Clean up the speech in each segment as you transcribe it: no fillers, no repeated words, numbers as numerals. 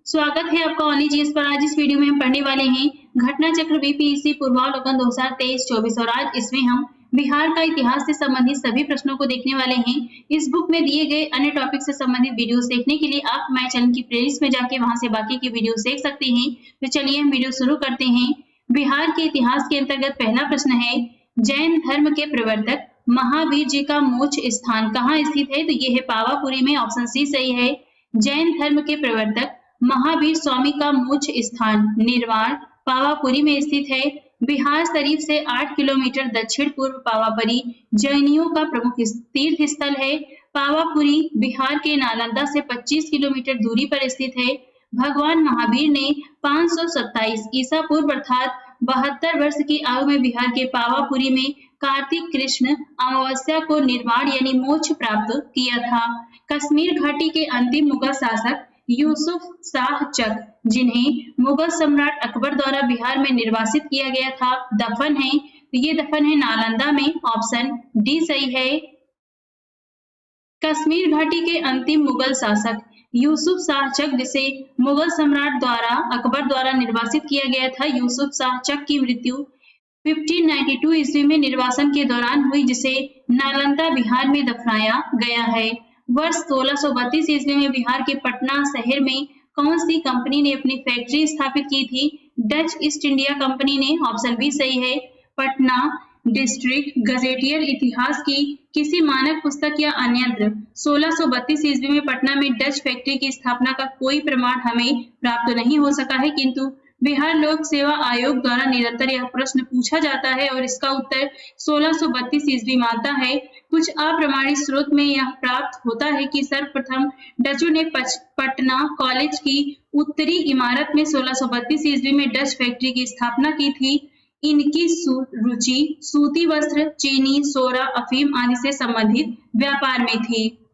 स्वागत है आपका ओनली जीएस पर। आज इस वीडियो में हम पढ़ने वाले हैं घटना चक्र बीपीएससी पूर्वावलोकन 2023-24 और आज इसमें हम बिहार का इतिहास से संबंधित सभी प्रश्नों को देखने वाले हैं। इस बुक में दिए गए अन्य टॉपिक से संबंधित वीडियोस देखने के लिए आप माय चैनल की प्लेलिस्ट में जाके वहां से बाकी के वीडियोस देख सकते हैं। तो चलिए हम वीडियो शुरू करते हैं। बिहार के इतिहास के अंतर्गत पहला प्रश्न है, जैन धर्म के प्रवर्तक महावीर जी का मोक्ष स्थान कहाँ स्थित है? तो ये है पावापुरी में। ऑप्शन सी सही है। जैन धर्म के प्रवर्तक महावीर स्वामी का मोक्ष स्थान निर्वाण पावापुरी में स्थित है। बिहार शरीफ से 8 किलोमीटर दक्षिण पूर्व पावापुरी जैनियों का प्रमुख तीर्थ स्थल है। पावापुरी बिहार के नालंदा से 25 किलोमीटर दूरी पर स्थित है। भगवान महावीर ने 527 ईसा पूर्व अर्थात 72 वर्ष की आयु में बिहार के पावापुरी में कार्तिक कृष्ण अमावस्या को निर्वाण यानी मोक्ष प्राप्त किया था। कश्मीर घाटी के अंतिम मुगल शासक यूसुफ शाह चक, जिन्हें मुगल सम्राट अकबर द्वारा बिहार में निर्वासित किया गया था, दफन है। तो ये दफन है नालंदा में। ऑप्शन डी सही है। कश्मीर घाटी के अंतिम मुगल शासक यूसुफ शाह चक, जिसे मुगल सम्राट अकबर द्वारा निर्वासित किया गया था, यूसुफ शाह चक की मृत्यु 1592 ईस्वी में निर्वासन के दौरान हुई, जिसे नालंदा बिहार में दफनाया गया है। वर्ष 1632 ईस्वी में बिहार के पटना शहर में कौन सी कंपनी ने अपनी फैक्ट्री स्थापित की थी? डच ईस्ट इंडिया कंपनी ने। ऑप्शन बी सही है। पटना डिस्ट्रिक्ट गजेटियर इतिहास की किसी मानक पुस्तक या अन्यत्र 1632 ईस्वी में पटना में डच फैक्ट्री की स्थापना का कोई प्रमाण हमें प्राप्त नहीं हो सका है, किंतु बिहार लोक सेवा आयोग द्वारा निरंतर यह प्रश्न पूछा जाता है और इसका उत्तर 1632 ईस्वी मानता है। कुछ अप्रमाणित स्रोत में यह प्राप्त होता है कि सर्वप्रथम डचों ने पटना कॉलेज की उत्तरी इमारत में 1632 ईस्वी में डच फैक्ट्री की स्थापना की थी। इनकी रुचि सूती वस्त्र, चीनी, सोरा, अफीम आदि से संबंधित व्यापार में थी।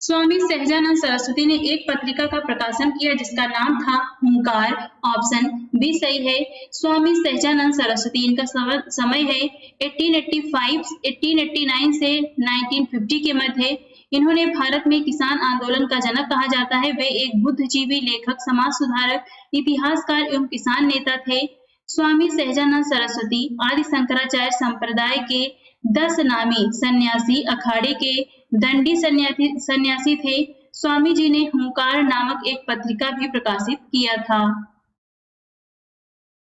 स्वामी सहजानंद सरस्वती ने एक पत्रिका का प्रकाशन किया जिसका नाम था हुंकार। ऑप्शन बी सही है। स्वामी सहजानंद सरस्वती, इनका समय है 1889 से 1950 के मध्य। इन्होंने भारत में किसान आंदोलन का जनक कहा जाता है। वे एक बुद्धिजीवी, लेखक, समाज सुधारक, इतिहासकार एवं किसान नेता थे। स्वामी सहजानंद सरस्वती आदि शंकराचार्य संप्रदाय के 10 नामी सन्यासी अखाड़े के दंडी सन्यासी थे। स्वामी जी ने हुंकार नामक एक पत्रिका भी प्रकाशित किया था।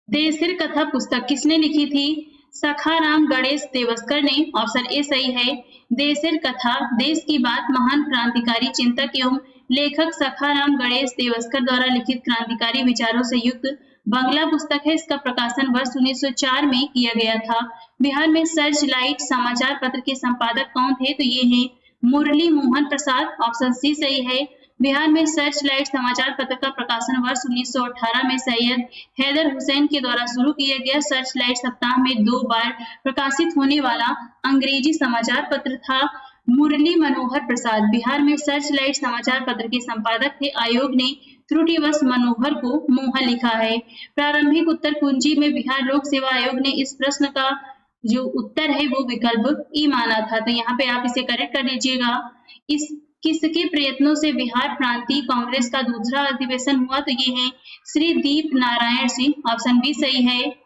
देसिर कथा पुस्तक किसने लिखी थी? सखाराम गणेश देवस्कर ने। ऑप्शन ए सही है। देसिर कथा देश की बात महान क्रांतिकारी चिंतक एवं लेखक सखाराम गणेश देवस्कर द्वारा लिखित क्रांतिकारी विचारों से युक्त बंगला पुस्तक है। इसका प्रकाशन वर्ष 1904 में किया गया था। बिहार में सर्च लाइट समाचार पत्र के संपादक कौन थे? तो ये हैं मुरली मोहन प्रसाद। ऑप्शन सी सही है। बिहार में सर्च लाइट समाचार पत्र का प्रकाशन वर्ष 1918 में सैयद हैदर हुसैन के द्वारा शुरू किया गया। सर्च लाइट सप्ताह में 2 बार प्रकाशित होने वाला अंग्रेजी समाचार पत्र था। मुरली मनोहर प्रसाद बिहार में सर्च लाइट समाचार पत्र के संपादक थे। आयोग ने त्रुटिवश मनोहर को मोहन लिखा है। प्रारंभिक उत्तर कुंजी में बिहार लोक सेवा आयोग ने इस प्रश्न का जो उत्तर है वो विकल्प ई माना था। तो यहाँ पे आप इसे करेक्ट कर लीजिएगा। इस किसके प्रयत्नों से बिहार प्रांतीय कांग्रेस का दूसरा अधिवेशन हुआ? तो ये है श्री दीप नारायण सिंह। ऑप्शन बी सही है।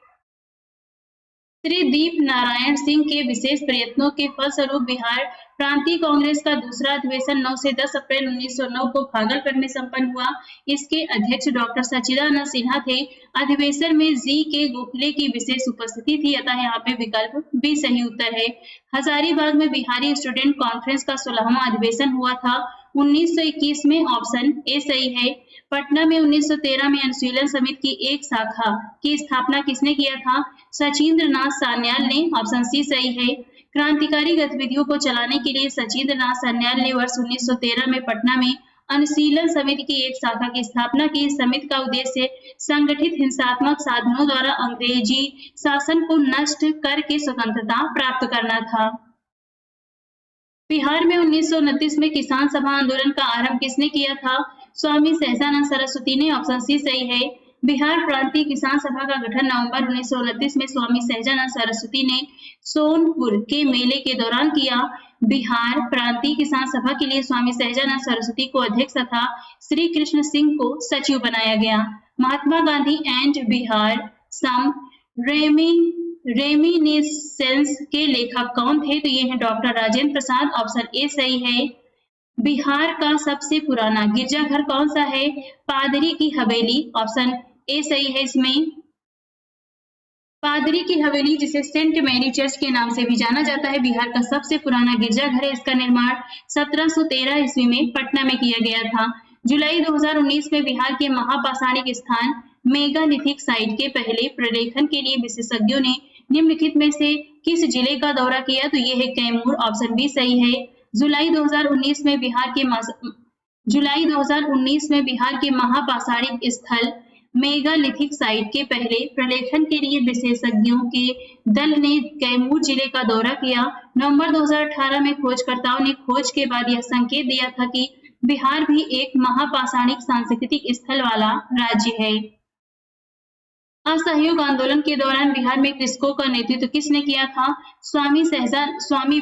श्री दीप नारायण सिंह के विशेष प्रयत्नों के फलस्वरूप बिहार प्रांतीय कांग्रेस का दूसरा अधिवेशन 9 से 10 अप्रैल 1909 को भागलपुर में संपन्न हुआ। इसके अध्यक्ष डॉक्टर सच्चिदानंद सिन्हा थे। अधिवेशन में जी के गोखले की विशेष उपस्थिति थी, अतः यहाँ पे विकल्प बी सही उत्तर है। हजारीबाग में बिहारी स्टूडेंट कॉन्फ्रेंस का 16वां अधिवेशन हुआ था 1921 में। ऑप्शन ए सही है। पटना में 1913 में अनुशीलन समिति की एक शाखा की स्थापना किसने किया था? सचिंद्र नाथ सान्याल ने। ऑप्शन सी सही है। क्रांतिकारी गतिविधियों को चलाने के लिए सचिंद्र नाथ सान्याल ने वर्ष 1913 में पटना में अनुशीलन समिति की एक शाखा की स्थापना की। समिति का उद्देश्य संगठित हिंसात्मक साधनों द्वारा अंग्रेजी शासन को नष्ट करके स्वतंत्रता प्राप्त करना था। बिहार में 1929 में किसान सभा आंदोलन का आरंभ किसने किया था? स्वामी सहजानंद सरस्वती ने। ऑप्शन सी सही है। बिहार प्रांतीय किसान सभा का गठन नवंबर 1929 में स्वामी सहजानंद सरस्वती ने सोनपुर के मेले के दौरान किया। बिहार प्रांतीय किसान सभा के लिए स्वामी सहजानंद सरस्वती को अध्यक्ष तथा श्री कृष्ण सिंह को सचिव बनाया गया। Mahatma Gandhi and Bihar some reminiscence के लेखक कौन थे? तो ये है doctor Rajendra Prasad. Option A सही है। बिहार का सबसे पुराना गिरजाघर कौन सा है? पादरी की हवेली। ऑप्शन ए सही है इसमें। पादरी की हवेली, जिसे सेंट मैरी चर्च के नाम से भी जाना जाता है, बिहार का सबसे पुराना गिरजाघर है। इसका निर्माण 1713 ईस्वी में पटना में किया गया था। जुलाई 2019 में बिहार के महापाषाणिक स्थान मेगालिथिक साइट के पहले प्रलेखन के लिए विशेषज्ञों ने निम्नलिखित में से किस जिले का दौरा किया? तो यह है कैमूर। ऑप्शन बी सही है। जुलाई 2019 में बिहार के महापाषाणिक स्थल मेगालिथिक साइट के पहले प्रलेखन के लिए विशेषज्ञों के दल ने कैमूर जिले का दौरा किया। नवंबर 2018 में खोजकर्ताओं ने खोज के बाद यह संकेत दिया था कि बिहार भी एक महापाषाणिक सांस्कृतिक स्थल वाला राज्य है। असहयोग आंदोलन के दौरान बिहार में कृषकों का नेतृत्व किसने किया था? स्वामी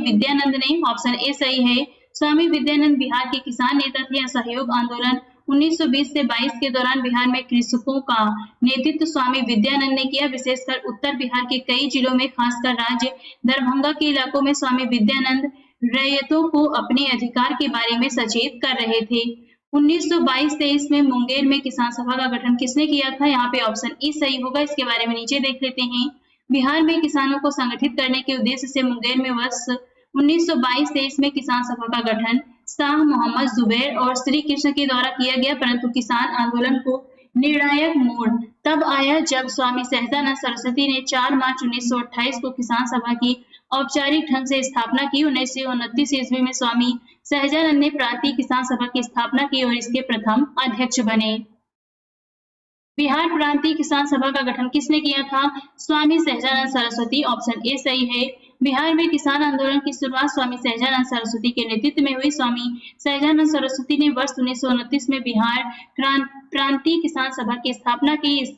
विद्यानंद ने। ऑप्शन ए सही है। स्वामी विद्यानंद बिहार के किसान नेता थे। असहयोग आंदोलन 1920 से 22 के दौरान बिहार में कृषकों का नेतृत्व स्वामी विद्यानंद ने किया। विशेषकर उत्तर बिहार के कई जिलों में, खासकर राज्य दरभंगा के इलाकों में स्वामी विद्यानंद रैयतों को अपने अधिकार के बारे में सचेत कर रहे थे। 1922-23 में मुंगेर में किसान सभा का गठन किसने किया था? यहाँ पे ऑप्शन ई सही होगा। इसके बारे में नीचे देख लेते हैं। बिहार में किसानों को संगठित करने के उद्देश्य से मुंगेर में वर्ष 1922-23 में किसान सभा का गठन शाह मोहम्मद जुबैर और श्री कृष्ण के द्वारा किया गया, परंतु किसान आंदोलन को निर्णायक मोड़ तब आया जब स्वामी सहजानंद सरस्वती ने 4 मार्च 1928 को किसान सभा की औपचारिक ढंग से स्थापना की। 1929 ईस्वी में स्वामी सहजानंद ने प्रांतीय किसान सभा की स्थापना की और इसके प्रथम अध्यक्ष बने। बिहार प्रांतीय किसान सभा का गठन किसने किया था? स्वामी सहजानंद सरस्वती। ऑप्शन ए सही है। बिहार में किसान आंदोलन की शुरुआत स्वामी सहजानंद सरस्वती के नेतृत्व में हुई। स्वामी सहजानंद सरस्वती ने वर्ष 1929 में बिहार प्रांतीय किसान सभा की स्थापना की। इस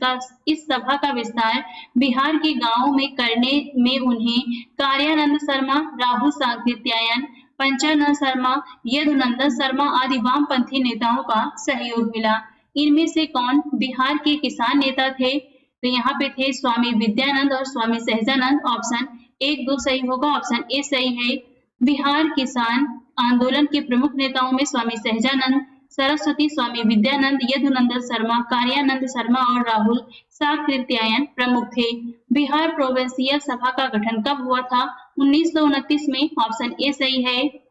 सभा का विस्तार बिहार के गांवों में करने में उन्हें कार्यानंद शर्मा, राहुल साकृत्यायन, पंचानंद शर्मा, यदुनंदन शर्मा आदि वामपंथी नेताओं का सहयोग मिला। इनमें से कौन बिहार के किसान नेता थे? तो यहाँ पे थे स्वामी विद्यानंद और स्वामी सहजानंद। ऑप्शन 1-2 सही होगा। ऑप्शन ए सही है। बिहार किसान आंदोलन के प्रमुख नेताओं में स्वामी सहजानंद सरस्वती, स्वामी विद्यानंद, यदुनंदन शर्मा, कार्यानंद शर्मा और राहुल साकृत्यायन प्रमुख थे। बिहार प्रोविंशियल सभा का गठन कब हुआ था? 1929 में। ऑप्शन ए सही है।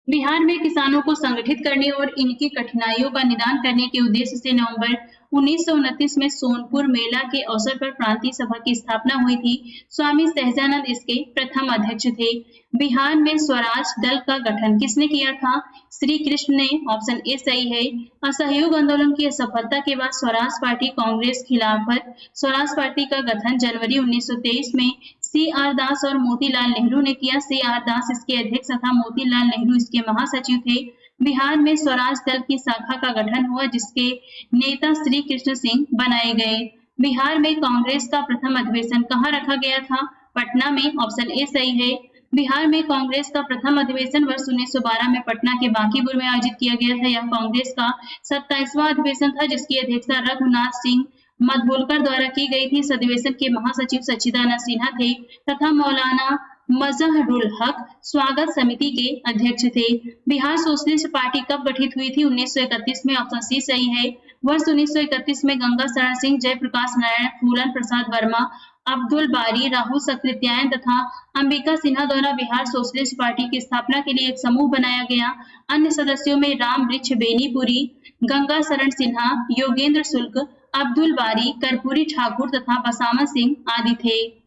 बिहार में किसानों को संगठित करने और इनकी कठिनाइयों का निदान करने के उद्देश्य से नवंबर 1929 में सोनपुर मेला के अवसर पर प्रांतीय सभा की स्थापना हुई थी। स्वामी सहजानंद इसके प्रथम अध्यक्ष थे। बिहार में स्वराज दल का गठन किसने किया था? श्री कृष्ण ने। ऑप्शन ए सही है। असहयोग आंदोलन की असफलता के बाद स्वराज पार्टी कांग्रेस खिलाफत स्वराज पार्टी का गठन जनवरी 1923 में C.R. दास और मोतीलाल नेहरू ने किया। C.R. दास इसके अध्यक्ष तथा मोतीलाल नेहरू इसके महासचिव थे। बिहार में स्वराज दल की शाखा का गठन हुआ, जिसके नेता श्री कृष्ण सिंह बनाए गए। बिहार में कांग्रेस का प्रथम अधिवेशन कहाँ रखा गया था? पटना में। ऑप्शन ए सही है। बिहार में कांग्रेस का प्रथम अधिवेशन वर्ष 1912 में पटना के बांकीपुर में आयोजित किया गया था। यह कांग्रेस का 27वां अधिवेशन था, जिसकी अध्यक्षता रघुनाथ सिंह मधुलकर द्वारा की गई थी। इस अधिवेशन के महासचिव सच्चिदानंद सिन्हा थे तथा मौलाना मजहरुल हक स्वागत समिति के अध्यक्ष थे। बिहार सोशलिस्ट पार्टी कब गठित हुई थी? 1931 में। ऑप्शन सी सही है। वर्ष 1931 में गंगा शरण सिंह, जयप्रकाश नारायण, फूलन प्रसाद वर्मा, अब्दुल बारी, राहुल साकृत्यायन तथा अंबिका सिन्हा द्वारा बिहार सोशलिस्ट पार्टी की स्थापना के लिए एक समूह बनाया गया। अन्य सदस्यों में राम वृक्ष बेनीपुरी, गंगा शरण सिन्हा, योगेंद्र शुक्ल, अब्दुल बारी, कर्पूरी ठाकुर तथा बसावन सिंह आदि थे।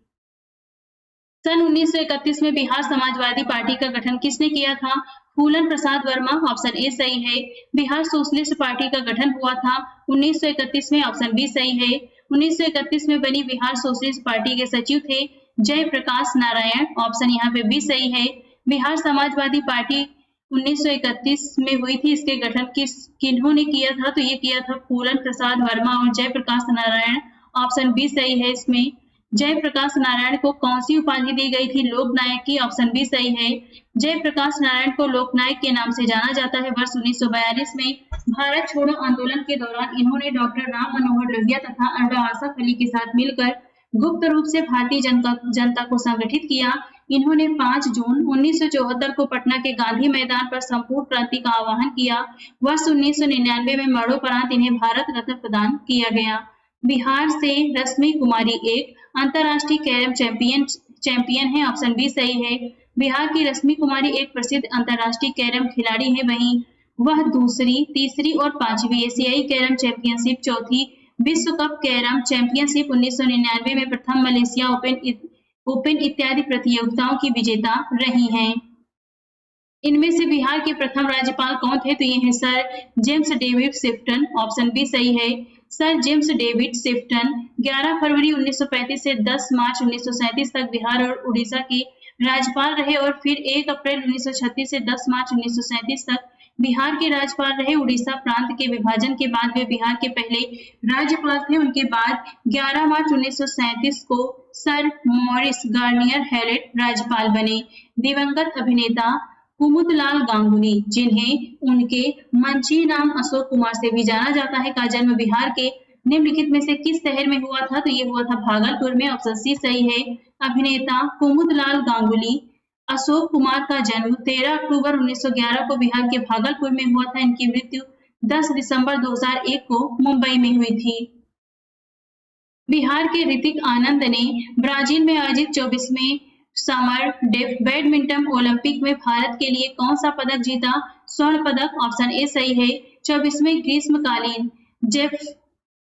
सन 1931 में बिहार समाजवादी पार्टी का गठन किसने किया था? फूलन प्रसाद वर्मा। ऑप्शन ए सही है। बिहार सोशलिस्ट पार्टी का गठन हुआ था 1931 में। ऑप्शन बी सही है। 1931 में बनी बिहार सोशलिस्ट पार्टी के सचिव थे जयप्रकाश नारायण। ऑप्शन यहाँ पे बी सही है। बिहार समाजवादी पार्टी 1931 में हुई थी। इसके गठन किन्होंने किया था, तो ये किया था फूलन प्रसाद वर्मा और जयप्रकाश नारायण। ऑप्शन बी सही है इसमें। जयप्रकाश नारायण को कौन सी उपाधि दी गई थी? लोकनायक की। ऑप्शन बी सही है। जयप्रकाश नारायण को लोकनायक के नाम से जाना जाता है। वर्ष 1942 में भारत छोड़ो आंदोलन के दौरान इन्होंने डॉक्टर राम मनोहर लोहिया तथा अल्वा आसफ अली के साथ मिलकर गुप्त रूप से भारतीय जनता को संगठित किया। इन्होंने 5 जून 1974 को पटना के गांधी मैदान पर संपूर्ण क्रांति का आह्वान किया। वर्ष 1999 में मरणोपरांत इन्हें भारत रत्न प्रदान किया गया। बिहार से रश्मि कुमारी एक अंतर्राष्ट्रीय कैरम चैंपियन है। ऑप्शन बी सही है। बिहार की रश्मि कुमारी एक प्रसिद्ध अंतर्राष्ट्रीय कैरम खिलाड़ी है। वहीं वह दूसरी, तीसरी और 5वीं एशियाई कैरम चैंपियनशिप, चौथी विश्व कप कैरम चैंपियनशिप 1999 में, प्रथम मलेशिया ओपन इत्यादि प्रतियोगिताओं की विजेता रही हैं। इनमें से बिहार के प्रथम राज्यपाल कौन थे? तो ये हैं sir James David Shifton. Option B सही है। सर जेम्स डेविड शिफ्टन 11 फरवरी 1935 से 10 मार्च 1937 तक बिहार और उड़ीसा के राज्यपाल रहे और फिर 1 अप्रैल 1936 से 10 मार्च 1937 तक बिहार के राज्यपाल रहे। उड़ीसा प्रांत के विभाजन के बाद वे बिहार के पहले राज्यपाल थे। उनके बाद 11 मार्च 1937 को सर मॉरिस गार्नियर हैलेट राज्यपाल बने। दिवंगत अभिनेता कुमुदलाल गांगुली, जिन्हें उनके मंची नाम अशोक कुमार से भी जाना जाता है, का जन्म बिहार के निम्नलिखित में से किस शहर में हुआ था? तो ये हुआ था भागलपुर में। ऑप्शन सी सही है। अभिनेता कुमुदलाल गांगुली अशोक कुमार का जन्म 13 अक्टूबर 1911 को बिहार के भागलपुर में हुआ था। इनकी मृत्यु 10 दिसंबर 2001 को मुंबई में हुई थी। बिहार के ऋतिक आनंद ने ब्राजील में आयोजित 24वें समर बैडमिंटन ओलंपिक में भारत के लिए कौन सा पदक जीता? स्वर्ण पदक। ऑप्शन ए सही है। 24वें ग्रीष्मकालीन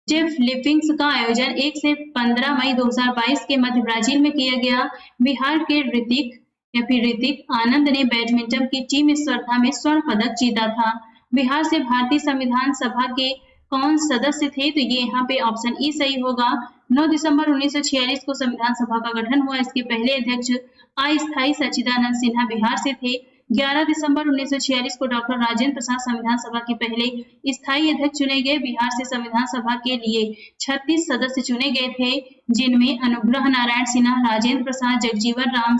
जेफलिपिंक्स का आयोजन 1 से 15 मई 2022 के मध्य ब्राजील में किया गया। बिहार के ऋतिक आनंद ने बैडमिंटन की टीम स्पर्धा में स्वर्ण पदक जीता था। बिहार से भारतीय संविधान सभा के कौन सदस्य थे? तो ये यहाँ पे ऑप्शन ई सही होगा। 9 दिसंबर 1946 को संविधान सभा का गठन हुआ। इसके पहले अध्यक्ष अस्थायी सच्चिदानंद सिन्हा बिहार से थे। 11 दिसंबर 1946 को डॉक्टर राजेंद्र प्रसाद संविधान सभा के पहले स्थायी अध्यक्ष चुने गए। बिहार से संविधान सभा के लिए 36 सदस्य चुने गए थे, जिनमें अनुग्रह नारायण सिन्हा, राजेंद्र प्रसाद, जगजीवन राम,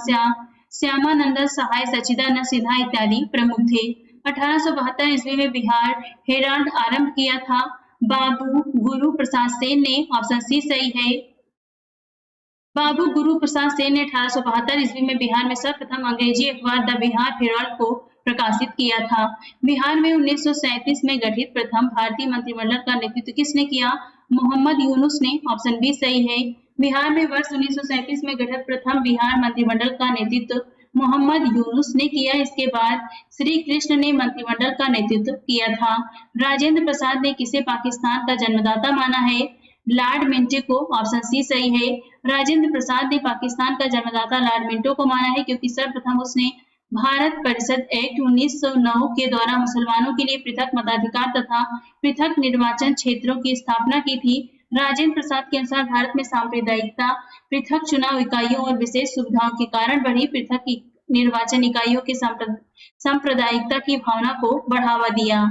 श्यामानंद सहाय, सच्चिदानंद सिन्हा इत्यादि प्रमुख थे। 1872 ईस्वी में बिहार हेराल्ड आरंभ किया था बाबू गुरु प्रसाद सेन ने। ऑप्शन सी सही है। बाबू गुरु प्रसाद सेन ने 1872 ईस्वी में बिहार में सर्वप्रथम अंग्रेजी अखबार द बिहार हेराल्ड को प्रकाशित किया था। बिहार में 1937 में गठित प्रथम भारतीय मंत्रिमंडल का नेतृत्व किसने किया? मोहम्मद यूनुस ने। ऑप्शन बी सही है। बिहार में वर्ष 1937 में गठित प्रथम बिहार मंत्रिमंडल का नेतृत्व मोहम्मद यूनुस ने किया। इसके बाद श्री कृष्ण ने मंत्रिमंडल का नेतृत्व किया था। राजेंद्र प्रसाद ने किसे पाकिस्तान का जन्मदाता माना है? लॉर्ड मिंटो को। ऑप्शन सी सही है। राजेंद्र प्रसाद ने पाकिस्तान का जन्मदाता लॉर्ड मिंटो को माना है, क्योंकि सर्वप्रथम उसने भारत परिषद एक्ट 1909 के द्वारा मुसलमानों के लिए पृथक मताधिकार तथा पृथक निर्वाचन क्षेत्रों की स्थापना की थी। राजेंद्र प्रसाद के अनुसार भारत में सांप्रदायिकता पृथक चुनाव इकाइयों और विशेष सुविधाओं के कारण बढ़ी। पृथक निर्वाचन इकाइयों के सांप्रदायिकता की भावना को बढ़ावा दिया।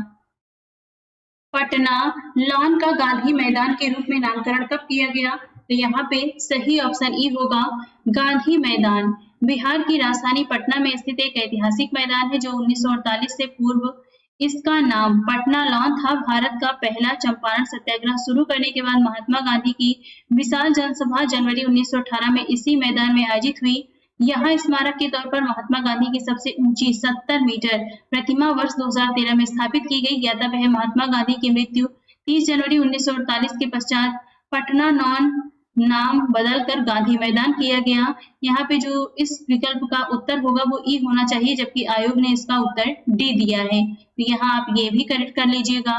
पटना लॉन का गांधी मैदान के रूप में नामकरण कब किया गया? तो यहाँ पे सही ऑप्शन ई होगा, गांधी मैदान। बिहार की राजधानी पटना में स्थित एक ऐतिहासिक मैदान है जो 1948 से पूर्व इसका नाम पटना लॉन था। भारत का पहला चंपारण सत्याग्रह शुरू करने के बाद महात्मा गांधी की विशाल जनसभा जनवरी 1918 में इसी मैदान में आयोजित हुई। यहाँ स्मारक के तौर पर महात्मा गांधी की सबसे ऊंची 70 मीटर प्रतिमा वर्ष 2013 में स्थापित की गई। ज्ञातव्य है महात्मा गांधी की मृत्यु 30 जनवरी 1948 के पश्चात पटना लॉन नाम बदलकर गांधी मैदान किया गया। यहाँ पे जो इस विकल्प का उत्तर होगा वो ई होना चाहिए, जबकि आयोग ने इसका उत्तर डी दिया है। तो यहाँ आप ये भी करेक्ट कर लीजिएगा।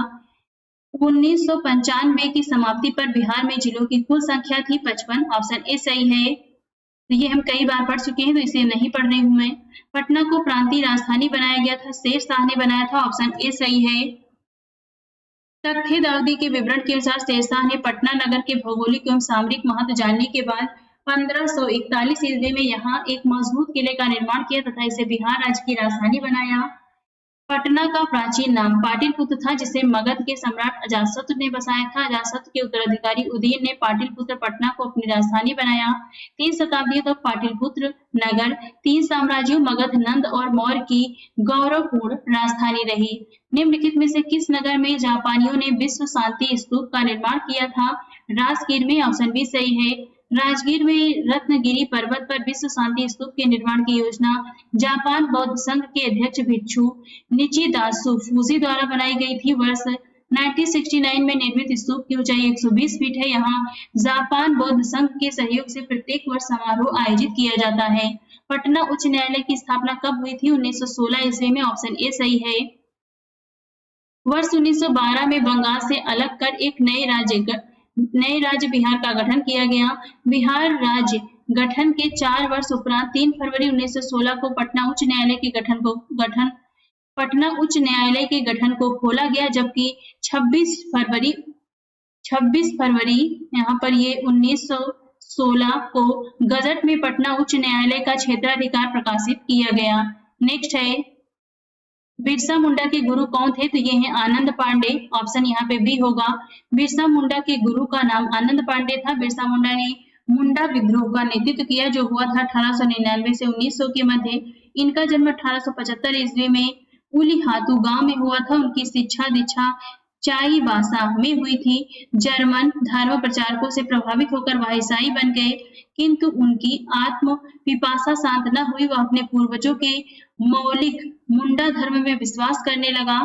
1995 की समाप्ति पर बिहार में जिलों की कुल संख्या थी 55। ऑप्शन ए सही है। तो ये हम कई बार पढ़ चुके हैं, तो इसे नहीं पढ़ रही हूं मैं। पटना को प्रांतीय राजधानी बनाया गया था, शेर शाह ने बनाया था। ऑप्शन ए सही है। तख्त दाऊदी के विवरण के अनुसार शेरशाह ने पटना नगर के भौगोलिक एवं सामरिक महत्व जानने के बाद 1541 ईस्वी में यहाँ एक मजबूत किले का निर्माण किया तथा इसे बिहार राज्य की राजधानी बनाया। पटना का प्राचीन नाम पाटलिपुत्र था, जिसे मगध के सम्राट अजातशत्रु ने बसाया था। अजातशत्रु के उत्तराधिकारी उदयन ने पाटलिपुत्र पटना को अपनी राजधानी बनाया। 3 शताब्दियों तक पाटलिपुत्र नगर 3 साम्राज्यों मगध, नंद और मौर्य की गौरवपूर्ण राजधानी रही। निम्नलिखित में से किस नगर में जापानियों ने विश्व शांति स्तूप का निर्माण किया था? राजगीर में। ऑप्शन बी सही है। राजगीर में रत्नगिरी पर्वत पर विश्व शांति स्तूप के निर्माण की योजना जापान बौद्ध संघ के अध्यक्ष भिक्षु निचिदात्सु फुजी द्वारा बनाई गई थी। वर्ष 1969 में निर्मित स्तूप की ऊंचाई 120 फीट है। यहाँ जापान बौद्ध संघ के सहयोग से प्रत्येक वर्ष समारोह आयोजित किया जाता है। पटना उच्च न्यायालय की स्थापना कब हुई थी? 1916 ईस्वी में। ऑप्शन ए सही है। वर्ष 1912 में बंगाल से अलग कर एक नए राज्य बिहार का गठन किया गया। बिहार राज्य गठन के 4 वर्ष उपरांत 3 फरवरी 1916 को पटना उच्च न्यायालय के गठन को खोला गया, जबकि 26 फरवरी यहाँ पर ये 1916 को गजट में पटना उच्च न्यायालय का क्षेत्राधिकार प्रकाशित किया गया। नेक्स्ट है, बिरसा मुंडा के गुरु कौन थे? तो ये हैं आनंद पांडे। ऑप्शन यहाँ पे बी होगा। बिरसा मुंडा के गुरु का नाम आनंद पांडे था। बिरसा मुंडा ने मुंडा विद्रोह का नेतृत्व किया, जो हुआ था 1899 से 1900 के मध्य। इनका जन्म 1875 ईस्वी में उलीहातू गांव में हुआ था। उनकी शिक्षा दीक्षा चाईबासा में हुई थी। जर्मन धर्म प्रचारकों से प्रभावित होकर वह ईसाई बन गए, किंतु उनकी आत्म पिपासा शांत न हुई। वह अपने पूर्वजों के मौलिक मुंडा धर्म में विश्वास करने लगा।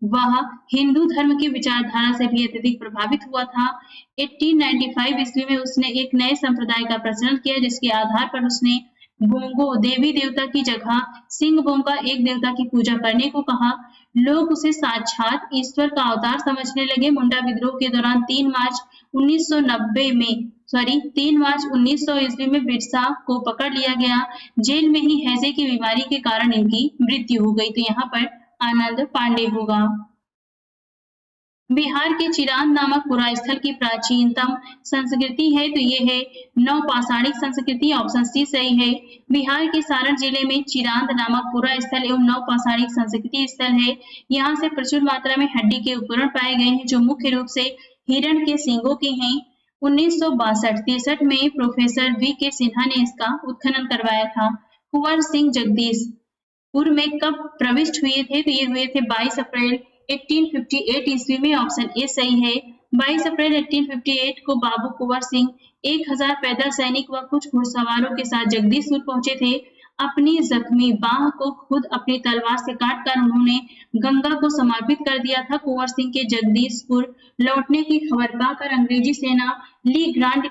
वह हिंदू धर्म की विचारधारा से भी अत्यधिक प्रभावित हुआ था। 1895 ईस्वी में उसने एक नए संप्रदाय का प्रचलन किया, जिसके आधार पर उसने बोंगो देवी देवता की जगह सिंह बोंगा एक देवता की पूजा करने को कहा। लोग उसे साक्षात ईश्वर का अवतार समझने लगे। मुंडा विद्रोह के दौरान 3 मार्च 1900 ईस्वी में बिरसा को पकड़ लिया गया। जेल में ही हैजे की बीमारी के कारण इनकी मृत्यु हो गई। तो यहाँ पर आनंद पांडे होगा। बिहार के चिरांद नामक पुरास्थल की प्राचीनतम संस्कृति है, तो ये है नवपाषाणिक संस्कृति। ऑप्शन सी सही है। बिहार के सारण जिले में चिरांद नामक पुरास्थल एवं नवपाषाणिक संस्कृति स्थल है। यहाँ से प्रचुर मात्रा में हड्डी के उपकरण पाए गए हैं, जो मुख्य रूप से हिरण के सींगों के हैं। 1962-63 में प्रोफेसर वी के सिन्हा ने इसका उत्खनन करवाया था। कुंवर सिंह जगदीशपुर में कब प्रविष्ट हुए थे? तो ये हुए थे 22 अप्रैल 1858 ईस्वी में। ऑप्शन ए सही है। 22 अप्रैल 1858 को बाबू कुंवर सिंह 1000 पैदल सैनिक व कुछ घुड़सवारों के साथ जगदीशपुर पहुंचे थे। अपनी जख्मी बाह को खुद अपनी तलवार से काटकर उन्होंने गंगा को समर्पित कर दिया था। कुंवर सिंह के जगदीशपुर लौटने की खबर पाकर अंग्रेजी सेना ली ग्रांट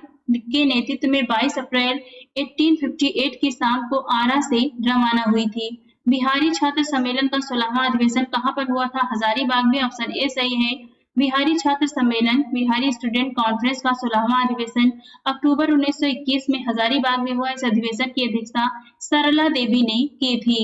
के नेतृत्व में 22 अप्रैल 1858 की शाम को आरा से रवाना हुई थी। बिहारी छात्र सम्मेलन का 16वां अधिवेशन कहां पर हुआ था? हजारीबाग में। ऑप्शन ए सही है। बिहारी छात्र सम्मेलन बिहारी स्टूडेंट कॉन्फ्रेंस का 16वां अधिवेशन अक्टूबर 1921 में हजारीबाग में हुआ। इस अधिवेशन की अध्यक्षता सरला देवी ने की थी।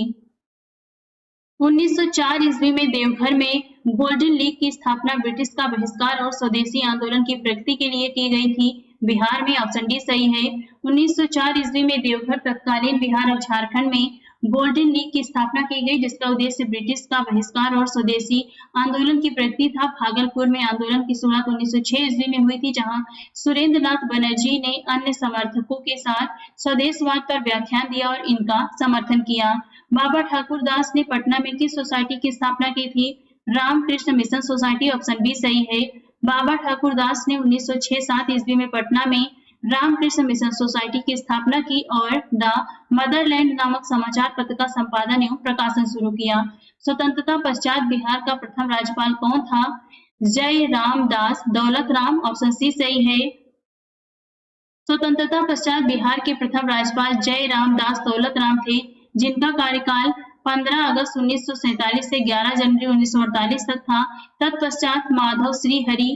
1904 ईस्वी में देवघर में गोल्डन लीग की स्थापना ब्रिटिश का बहिष्कार और स्वदेशी आंदोलन की प्रगति के लिए की गई थी। बिहार में। ऑप्शन डी सही है। 1904 ईस्वी में देवघर तत्कालीन बिहार और झारखंड में गोल्डन लीग की स्थापना की गई, जिसका उद्देश्य ब्रिटिश का बहिष्कार और स्वदेशी आंदोलन की प्रगति था। भागलपुर में आंदोलन की शुरुआत 1906 ईस्वी में हुई थी, जहां सुरेंद्र नाथ बनर्जी ने अन्य समर्थकों के साथ स्वदेशवाद पर व्याख्यान दिया और इनका समर्थन किया। बाबा ठाकुर दास ने पटना में किस सोसाइटी की स्थापना की थी? Ramakrishna mission society. Option B सही है। बाबा ठाकुर दास ने 1906-07 ईस्वी में पटना में रामकृष्ण मिशन सोसाइटी की स्थापना की और द मदरलैंड नामक समाचार पत्र का संपादन एवं प्रकाशन शुरू किया। स्वतंत्रता पश्चात बिहार का प्रथम राज्यपाल कौन था? जयराम दास दौलत राम। ऑप्शन सी सही है। स्वतंत्रता पश्चात बिहार के प्रथम राज्यपाल जयराम दास दौलत राम थे, जिनका कार्यकाल 15 अगस्त 1947 से 11 जनवरी 1948 तक था। तत्पश्चात माधव श्री हरि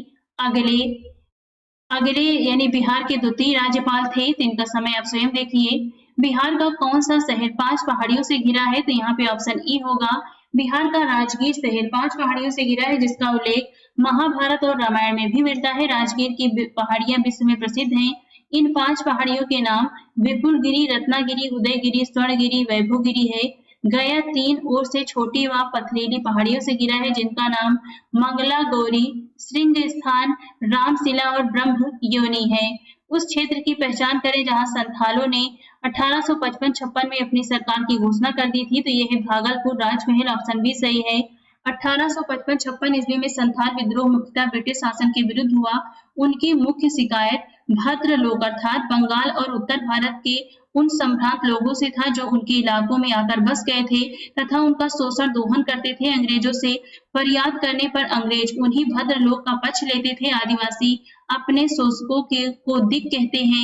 अगले यानी बिहार के द्वितीय राज्यपाल थे। तो इनका समय आप स्वयं देखिए। बिहार का कौन सा शहर 5 पहाड़ियों से घिरा है? तो यहाँ पे ऑप्शन ई होगा। बिहार का राजगीर शहर 5 पहाड़ियों से घिरा है, जिसका उल्लेख महाभारत और रामायण में भी मिलता है। राजगीर की पहाड़ियां विश्व में प्रसिद्ध हैं। इन 5 पहाड़ियों के नाम विपुलगिरी, रत्नागिरी, उदयगिरी, स्वर्णगिरी, वैभवगिरी है। गया 3 ओर से छोटी व पथरीली पहाड़ियों से घिरा है जिनका नाम मंगला गौरी, श्रृंग स्थान, रामशिला और ब्रह्म योनि है। उस क्षेत्र की पहचान करें जहां संथालों ने 1855-56 में अपनी सरकार की घोषणा कर दी थी, तो यह है भागलपुर राजमहल। ऑप्शन बी सही है। 1855-56 ईस्वी में संथाल विद्रोह मुख्यतः ब्रिटिश शासन के विरुद्ध हुआ। उनकी मुख्य शिकायत भद्र लोग अर्थात बंगाल और उत्तर भारत के उन संभ्रांत लोगों से था जो उनके इलाकों में आकर बस गए थे तथा उनका शोषण दोहन करते थे। अंग्रेजों से फरियाद करने पर अंग्रेज उन्हीं भद्र लोग का पक्ष लेते थे। आदिवासी अपने शोषकों को दिक कहते थे।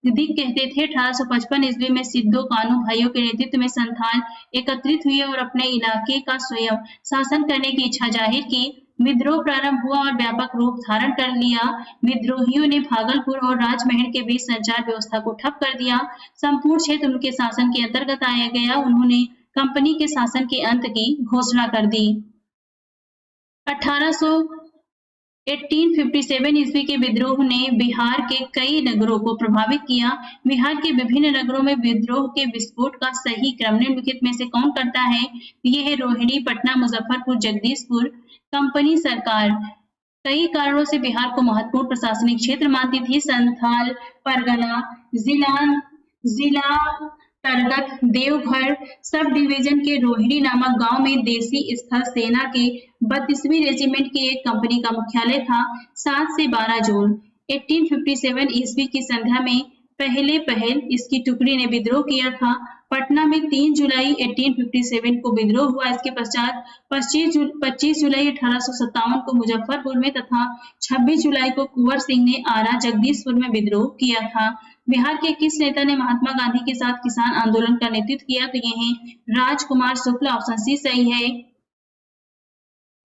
1855 ईस्वी में सिद्धो कानू भाइयों के नेतृत्व में संथाल एकत्रित हुए और अपने इलाके का स्वयं शासन करने की इच्छा जाहिर की। विद्रोह प्रारंभ हुआ और व्यापक रूप धारण कर लिया। विद्रोहियों ने भागलपुर और राजमहल के बीच संचार व्यवस्था को ठप कर दिया। संपूर्ण क्षेत्र उनके शासन के अंतर्गत आया गया। उन्होंने कंपनी के शासन के अंत की घोषणा कर दी। 1857 ईस्वी के विद्रोह ने बिहार के कई नगरों को प्रभावित किया। बिहार के विभिन्न नगरों में विद्रोह के विस्फोट का सही क्रम निम्नलिखित में से कौन करता है? ये है रोहिणी, पटना, मुजफ्फरपुर, जगदीशपुर। कंपनी सरकार कई कारणों से बिहार को महत्वपूर्ण प्रशासनिक क्षेत्र मानती थी। संथाल परगना, जिला तरगत, देवघर सब डिवीजन के रोहिणी नामक गांव में देशी स्थल सेना के 32वीं रेजिमेंट की एक कंपनी का मुख्यालय था। 7 से 12 जून 1857 ईस्वी की संध्या में पहल इसकी टुकड़ी ने विद्रोह किया था। पटना में 3 जुलाई 1857 को विद्रोह हुआ। इसके पश्चात 25 जुलाई 1857 को मुजफ्फरपुर में तथा 26 जुलाई को कुंवर सिंह ने आरा जगदीशपुर में विद्रोह किया था। बिहार के किस नेता ने महात्मा गांधी के साथ किसान आंदोलन का नेतृत्व किया? तो ये है राजकुमार शुक्ल। ऑप्शन सी सही है।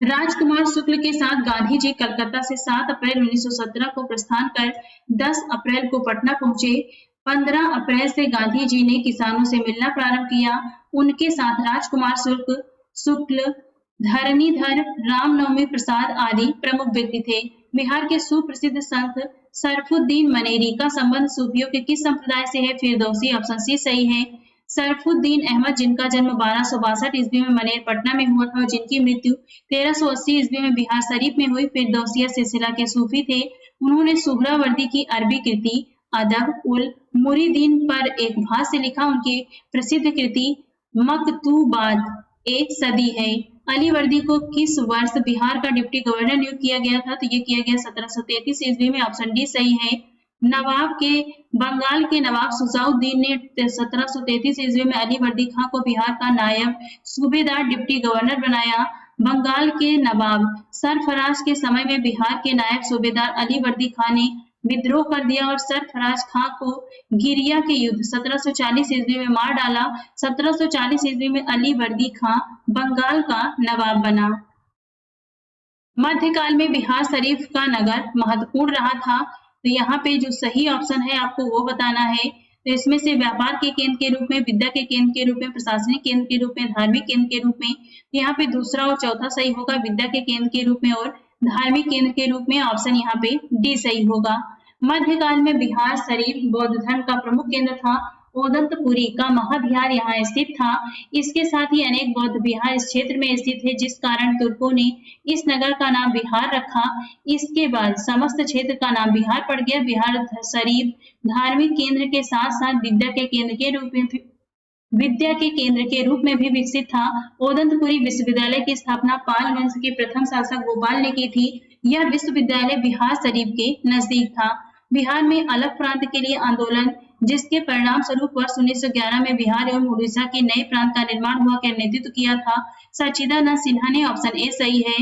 राजकुमार शुक्ल के साथ गांधी जी कलकत्ता से 7 अप्रैल 1917 को प्रस्थान कर 10 अप्रैल को पटना पहुंचे। 15 अप्रैल से गांधी जी ने किसानों से मिलना प्रारंभ किया। उनके साथ राजकुमार शुक्ल, धरणीधर, रामनवमी प्रसाद आदि प्रमुख व्यक्ति थे। बिहार के सुप्रसिद्ध संत सरफुद्दीन मनेरी का संबंध सूफियों के किस संप्रदाय से है? फिरदौसी। ऑप्शन सी सही है। सरफुद्दीन अहमद, जिनका जन्म 1262 ईस्वी में मनेर पटना में हुआ था और जिनकी मृत्यु 1380 ईस्वी में बिहार शरीफ में हुई, फिरदौसिया सिलसिला के सूफी थे। उन्होंने सुहरावर्दी की अरबी कृति अदब उल मुरीदीन पर एक भाष्य लिखा। उनकी प्रसिद्ध कृति मकतूबात एक सदी है। अलीवर्दी को किस वर्ष बिहार का डिप्टी गवर्नर नियुक्त किया गया था? तो ये किया गया 1733 ईस्वी में। ऑप्शन डी सही है। बंगाल के नवाब सुजाउद्दीन ने 1733 ईस्वी में अलीवर्दी खां को बिहार का नायब सूबेदार डिप्टी गवर्नर बनाया। बंगाल के नवाब सरफराज के समय में बिहार के नायब सूबेदार अलीवर्दी खां ने विद्रोह कर दिया और सरफराज खां को गिरिया के युद्ध 1740 ईस्वी में मार डाला। 1740 ईस्वी में अलीवर्दी खां बंगाल का नवाब बना। मध्यकाल में बिहार शरीफ का नगर महत्वपूर्ण रहा था। तो यहाँ पे जो सही ऑप्शन है आपको वो बताना है। तो इसमें से व्यापार के केंद्र के रूप में, विद्या के केंद्र के रूप में, प्रशासनिक केंद्र के रूप में, धार्मिक केंद्र के रूप में। यहाँ पे दूसरा और चौथा सही होगा, विद्या के केंद्र के रूप में और धार्मिक केंद्र के रूप में। ऑप्शन यहाँ पे डी सही होगा। मध्यकाल में बिहार शरीफ बौद्ध धर्म का प्रमुख केंद्र था। ओदंतपुरी का महाविहार यहाँ स्थित था। इसके साथ ही अनेक बौद्ध विहार इस क्षेत्र में स्थित है, जिस कारण तुर्कों ने इस नगर का नाम बिहार रखा। इसके बाद समस्त क्षेत्र का नाम बिहार पड़ गया। बिहार शरीफ धार्मिक केंद्र के साथ साथ विद्या के केंद्र के रूप में भी विकसित था। ओदंतपुरी विश्वविद्यालय की स्थापना पाल वंश के प्रथम शासक गोपाल ने की थी। यह विश्वविद्यालय बिहार शरीफ के नजदीक था। बिहार में अलग प्रांत के लिए आंदोलन, जिसके परिणाम स्वरूप वर्ष 1911 में बिहार एवं उड़ीसा के नए प्रांत का निर्माण हुआ, का नेतृत्व किया था सच्चिदानंद सिन्हा ने। ऑप्शन ए सही है।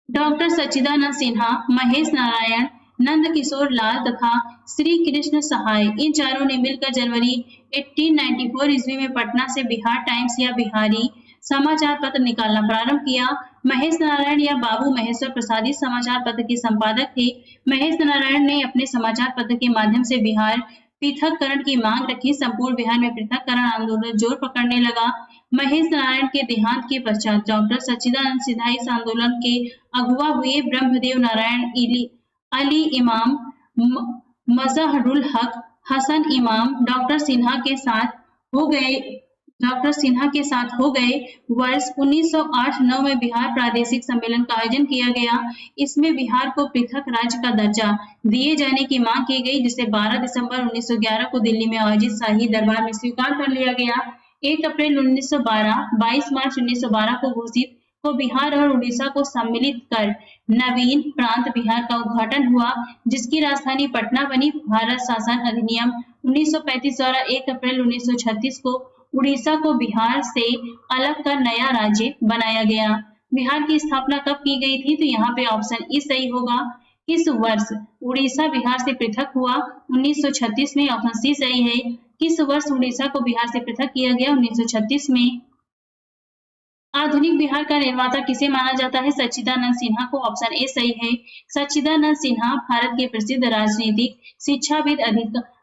डॉक्टर सच्चिदानंद सिन्हा, महेश नारायण, नंद किशोर लाल तथा श्री कृष्ण सहाय, इन चारों ने मिलकर जनवरी 1894 ईस्वी में पटना से बिहार टाइम्स या बिहारी समाचार पत्र निकालना प्रारंभ किया। महेश नारायण या बाबू महेश्वर प्रसाद इस समाचार पत्र के संपादक थे। महेश नारायण ने अपने समाचार पत्र के माध्यम से बिहार पृथककरण की मांग रखी। संपूर्ण बिहार में पृथककरण आंदोलन जोर पकड़ने लगा। महेश नारायण के देहांत के पश्चात डॉक्टर सच्चिदानंद सिन्हा इस आंदोलन के अगुवा हुए। ब्रह्मदेव नारायण, अली इमाम, मजहरुल हक, हसन इमाम डॉक्टर सिन्हा के साथ हो गए। डॉक्टर सिन्हा के साथ हो गए। वर्ष 1908-9 में बिहार प्रादेशिक सम्मेलन का आयोजन किया गया। इसमें बिहार को पृथक राज्य का दर्जा दिए जाने की मांग की गई, जिसे 12 दिसंबर 1911 को दिल्ली में आयोजित शाही दरबार में स्वीकार कर लिया गया। 1 अप्रैल 1912, 22 मार्च 1912 को घोषित को बिहार और उड़ीसा को सम्मिलित कर नवीन प्रांत बिहार का उद्घाटन हुआ, जिसकी राजधानी पटना बनी। भारत शासन अधिनियम 1935 द्वारा 1 अप्रैल 1936 को उड़ीसा को बिहार से अलग कर नया राज्य बनाया गया। बिहार की स्थापना कब की गई थी? तो यहाँ पे ऑप्शन ई सही होगा। किस वर्ष उड़ीसा बिहार से पृथक हुआ? 1936 में। ऑप्शन सी सही है। किस वर्ष उड़ीसा को बिहार से पृथक किया गया? 1936 में। आधुनिक बिहार का निर्माता किसे माना जाता है? सच्चिदानंद सिन्हा को। ऑप्शन ए सही है। सच्चिदानंद सिन्हा भारत के प्रसिद्ध राजनीतिक, शिक्षाविद,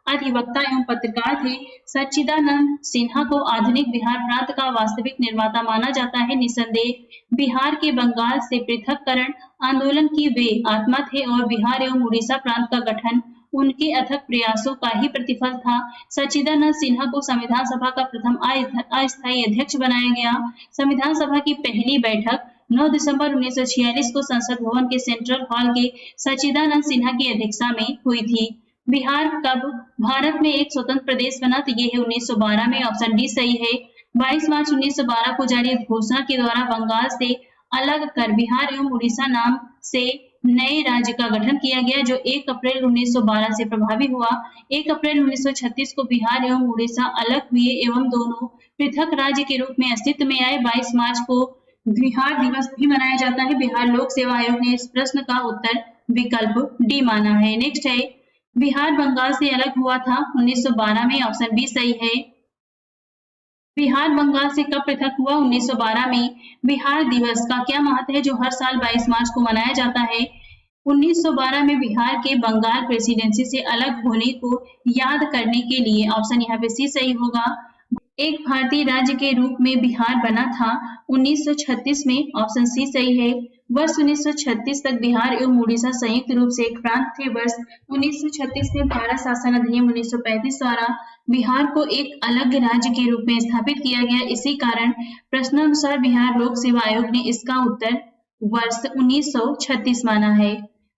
अधिवक्ता एवं पत्रकार थे। सच्चिदानंद सिन्हा को आधुनिक बिहार प्रांत का वास्तविक निर्माता माना जाता है। निसंदेह बिहार के बंगाल से पृथक्करण आंदोलन की वे आत्मा थे और बिहार एवं उड़ीसा प्रांत का गठन उनके अथक प्रयासों का ही प्रतिफल था। सच्चिदानंद सिन्हा को संविधान सभा का प्रथम अस्थायी अध्यक्ष बनाया गया। संविधान सभा की पहली बैठक 9 दिसंबर 1946 को संसद भवन के सेंट्रल हॉल के सच्चिदानंद सिन्हा की अध्यक्षता में हुई थी। बिहार कब भारत में एक स्वतंत्र प्रदेश बना? तो ये है 1912 में। ऑप्शन डी सही है। 22 मार्च 1912 को जारी घोषणा के द्वारा बंगाल से अलग कर बिहार एवं उड़ीसा नाम से नए राज्य का गठन किया गया, जो 1 अप्रैल 1912 से प्रभावी हुआ। 1 अप्रैल 1936 को बिहार एवं उड़ीसा अलग हुए एवं दोनों पृथक राज्य के रूप में अस्तित्व में आए। 22 मार्च को बिहार दिवस भी मनाया जाता है। बिहार लोक सेवा आयोग ने इस प्रश्न का उत्तर विकल्प डी माना है। नेक्स्ट है, बिहार बंगाल से अलग हुआ था 1912 में। ऑप्शन बी सही है। बिहार बंगाल से कब पृथक हुआ? 1912 में। बिहार दिवस का क्या महत्व है जो हर साल 22 मार्च को मनाया जाता है? 1912 में बिहार के बंगाल प्रेसिडेंसी से अलग होने को याद करने के लिए। ऑप्शन यहाँ पे सी सही होगा। एक भारतीय राज्य के रूप में बिहार बना था 1936 में। ऑप्शन सी सही है। वर्ष 1936 तक बिहार एवं उड़ीसा संयुक्त रूप से एक प्रांत थे। वर्ष 1936 में भारत शासन अधिनियम 1935 द्वारा बिहार को एक अलग राज्य के रूप में स्थापित किया गया। इसी कारण प्रश्नानुसार बिहार लोक सेवा आयोग ने इसका उत्तर वर्ष 1936 माना है।